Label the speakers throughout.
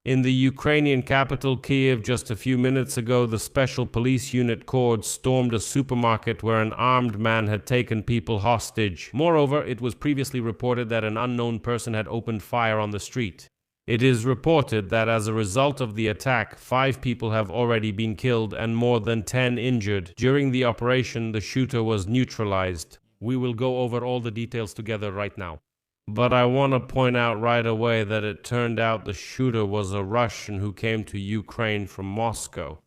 Speaker 1: In the Ukrainian capital, Kyiv, just a few minutes ago, the Special Police Unit Corps stormed a supermarket where an armed man had taken people hostage. Moreover, it was previously reported that an unknown person had opened fire on the street. It is reported that as a result of the attack, 5 people have already been killed and more than 10 injured. During the operation, the shooter was neutralized. We will go over all the details together right now. But I want to point out right away that it turned out the shooter was a Russian who came to Ukraine from Moscow.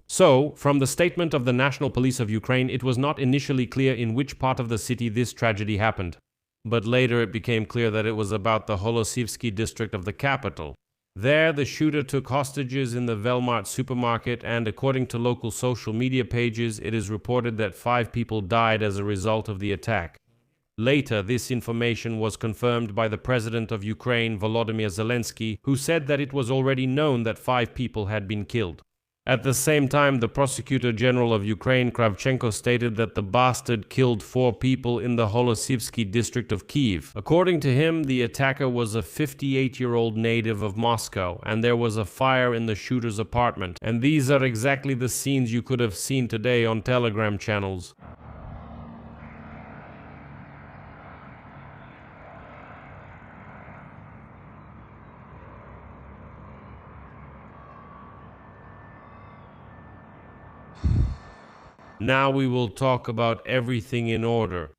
Speaker 1: So, from the statement of the National Police of Ukraine, it was not initially clear in which part of the city this tragedy happened. But later it became clear that it was about the Holosivsky district of the capital. There, the shooter took hostages in the Velmart supermarket, and according to local social media pages, it is reported that 5 people died as a result of the attack. Later, this information was confirmed by the President of Ukraine, Volodymyr Zelensky, who said that it was already known that 5 people had been killed. At the same time, the Prosecutor General of Ukraine, Kravchenko, stated that the bastard killed 4 people in the Holosivsky district of Kyiv. According to him, the attacker was a 58-year-old native of Moscow, and there was a fire in the shooter's apartment. And these are exactly the scenes you could have seen today on Telegram channels. Now we will talk about everything in order.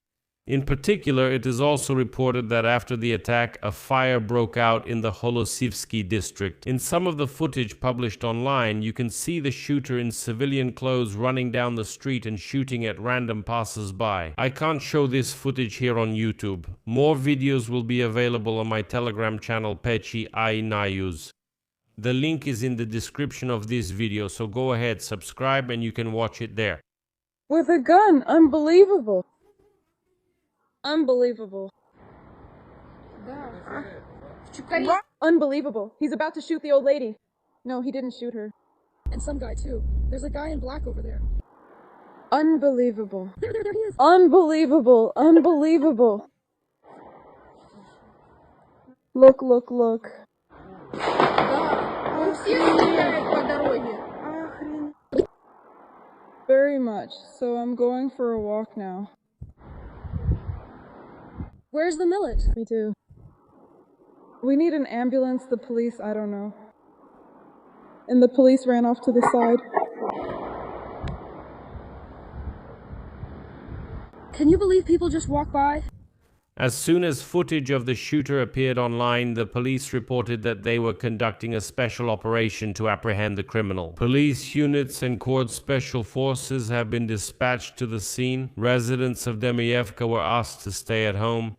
Speaker 1: In particular, it is also reported that after the attack, a fire broke out in the Holosivsky district. In some of the footage published online, you can see the shooter in civilian clothes running down the street and shooting at random passers-by. I can't show this footage here on YouTube. More videos will be available on my Telegram channel Eyewitness. The link is in the description of this video, so go ahead, subscribe, and you can watch it there.
Speaker 2: With a gun! Unbelievable! Unbelievable. Unbelievable. He's about to shoot the old lady. No, he didn't shoot her.
Speaker 3: And some guy too. There's a guy in black over there.
Speaker 2: Unbelievable.
Speaker 3: There he is.
Speaker 2: Unbelievable. Unbelievable. Look, look, look. Very much. So I'm going for a walk now.
Speaker 3: Where's the millet?
Speaker 2: Me too. We need an ambulance, the police, I don't know. And the police ran off to the side.
Speaker 3: Can you believe people just walk by?
Speaker 1: As soon as footage of the shooter appeared online, the police reported that they were conducting a special operation to apprehend the criminal. Police units and Corps Special Forces have been dispatched to the scene. Residents of Demyevka were asked to stay at home.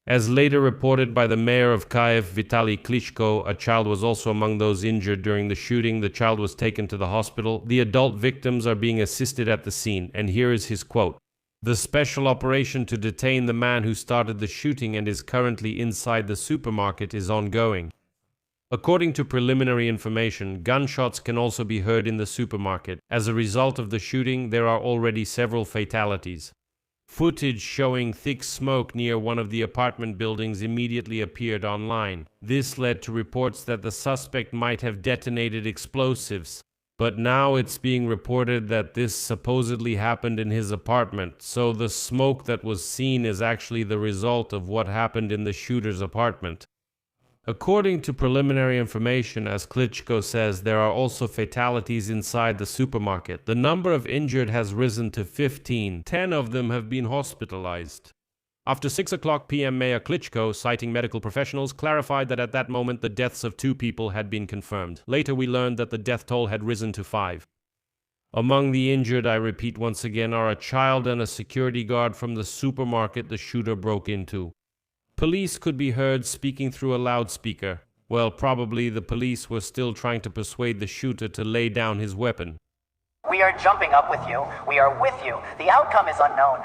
Speaker 1: As later reported by the mayor of Kyiv, Vitaly Klitschko, a child was also among those injured during the shooting. The child was taken to the hospital. The adult victims are being assisted at the scene, and here is his quote. The special operation to detain the man who started the shooting and is currently inside the supermarket is ongoing. According to preliminary information, gunshots can also be heard in the supermarket. As a result of the shooting, there are already several fatalities. Footage showing thick smoke near one of the apartment buildings immediately appeared online. This led to reports that the suspect might have detonated explosives. But now it's being reported that this supposedly happened in his apartment, so the smoke that was seen is actually the result of what happened in the shooter's apartment. According to preliminary information, as Klitschko says, there are also fatalities inside the supermarket. The number of injured has risen to 15. 10 of them have been hospitalized. After 6 p.m. Mayor Klitschko, citing medical professionals, clarified that at that moment the deaths of 2 people had been confirmed. Later we learned that the death toll had risen to 5. Among the injured, I repeat once again, are a child and a security guard from the supermarket the shooter broke into. Police could be heard speaking through a loudspeaker. Well, probably the police were still trying to persuade the shooter to lay down his weapon.
Speaker 4: We are jumping up with you. We are with you. The outcome is unknown.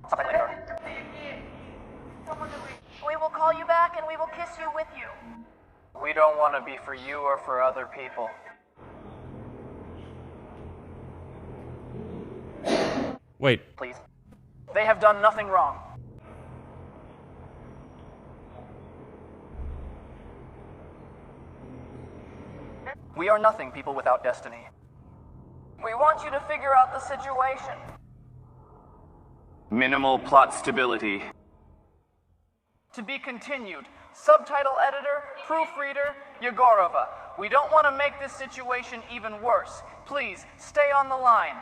Speaker 4: Something later.
Speaker 5: We will call you back and we will kiss you with you.
Speaker 4: We don't want to be for you or for other people.
Speaker 1: Wait,
Speaker 4: Please. They have done nothing wrong. We are nothing, people without destiny.
Speaker 5: We want you to figure out the situation.
Speaker 4: Minimal plot stability. To be continued. Subtitle editor, proofreader, Yegorova. We don't want to make this situation even worse. Please, stay on the line.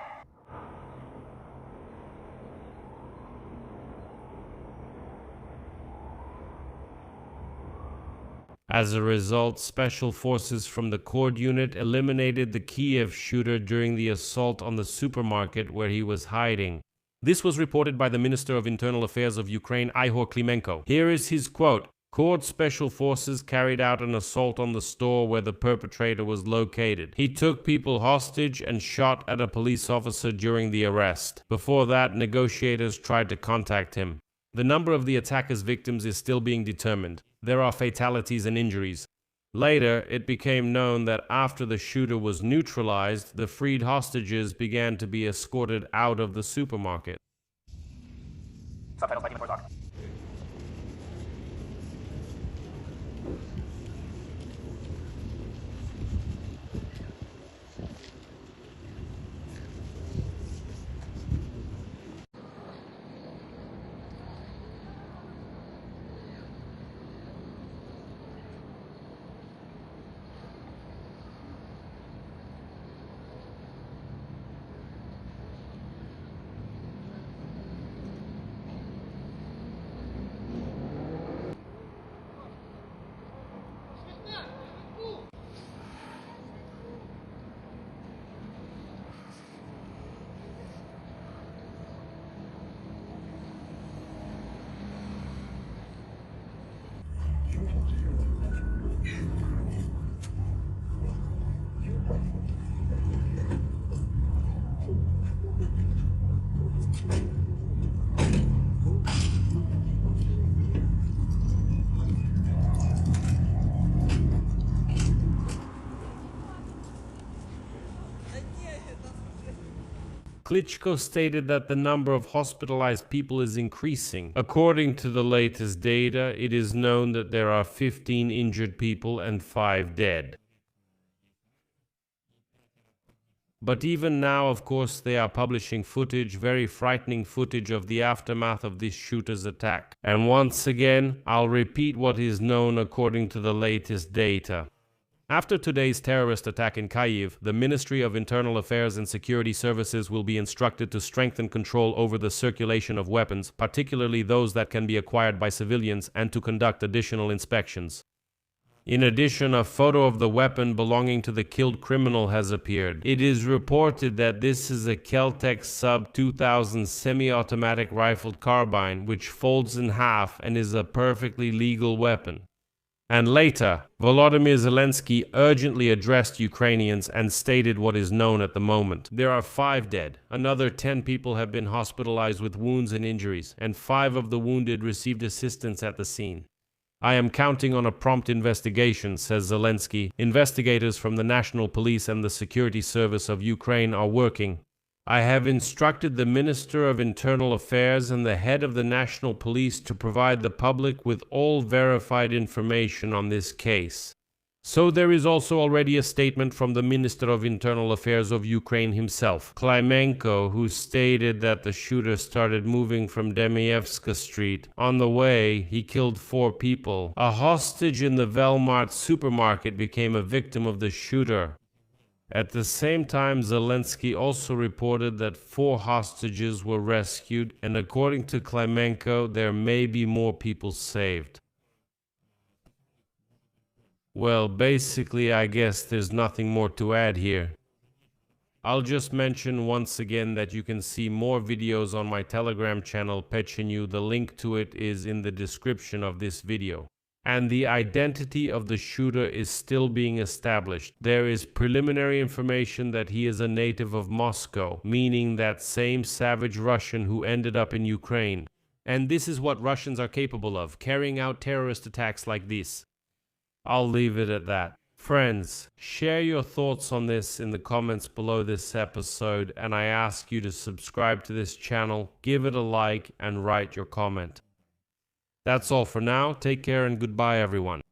Speaker 1: as a result, special forces from the Cord unit eliminated the Kyiv shooter during the assault on the supermarket where he was hiding. This was reported by the Minister of Internal Affairs of Ukraine, Ihor Klimenko. Here is his quote: Cord special forces carried out an assault on the store where the perpetrator was located. He took people hostage and shot at a police officer during the arrest. Before that, negotiators tried to contact him. The number of the attacker's victims is still being determined. There are fatalities and injuries. Later, it became known that after the shooter was neutralized, the freed hostages began to be escorted out of the supermarket.
Speaker 4: Subtitles by Team Doc.
Speaker 1: Klitschko stated that the number of hospitalized people is increasing. According to the latest data, it is known that there are 15 injured people and 5 dead. But even now, of course, they are publishing footage, very frightening footage of the aftermath of this shooter's attack. And once again, I'll repeat what is known according to the latest data. After today's terrorist attack in Kyiv, the Ministry of Internal Affairs and Security Services will be instructed to strengthen control over the circulation of weapons, particularly those that can be acquired by civilians, and to conduct additional inspections. In addition, a photo of the weapon belonging to the killed criminal has appeared. It is reported that this is a Kel-Tec Sub 2000 semi-automatic rifled carbine, which folds in half and is a perfectly legal weapon. And later, Volodymyr Zelensky urgently addressed Ukrainians and stated what is known at the moment. There are 5 dead. Another 10 people have been hospitalized with wounds and injuries, and 5 of the wounded received assistance at the scene. I am counting on a prompt investigation, says Zelensky. Investigators from the National Police and the Security Service of Ukraine are working. I have instructed the Minister of Internal Affairs and the head of the National Police to provide the public with all verified information on this case. So there is also already a statement from the Minister of Internal Affairs of Ukraine himself, Klimenko, who stated that the shooter started moving from Demievska Street. On the way, he killed 4 people. A hostage in the Velmart supermarket became a victim of the shooter. At the same time, Zelensky also reported that 4 hostages were rescued, and according to Klimenko, there may be more people saved. Well, basically, I guess there's nothing more to add here. I'll just mention once again that you can see more videos on my Telegram channel Pechenu. The link to it is in the description of this video. And the identity of the shooter is still being established. There is preliminary information that he is a native of Moscow, meaning that same savage Russian who ended up in Ukraine. And this is what Russians are capable of, carrying out terrorist attacks like this. I'll leave it at that. Friends, share your thoughts on this in the comments below this episode, and I ask you to subscribe to this channel, give it a like, and write your comment. That's all for now. Take care and goodbye, everyone.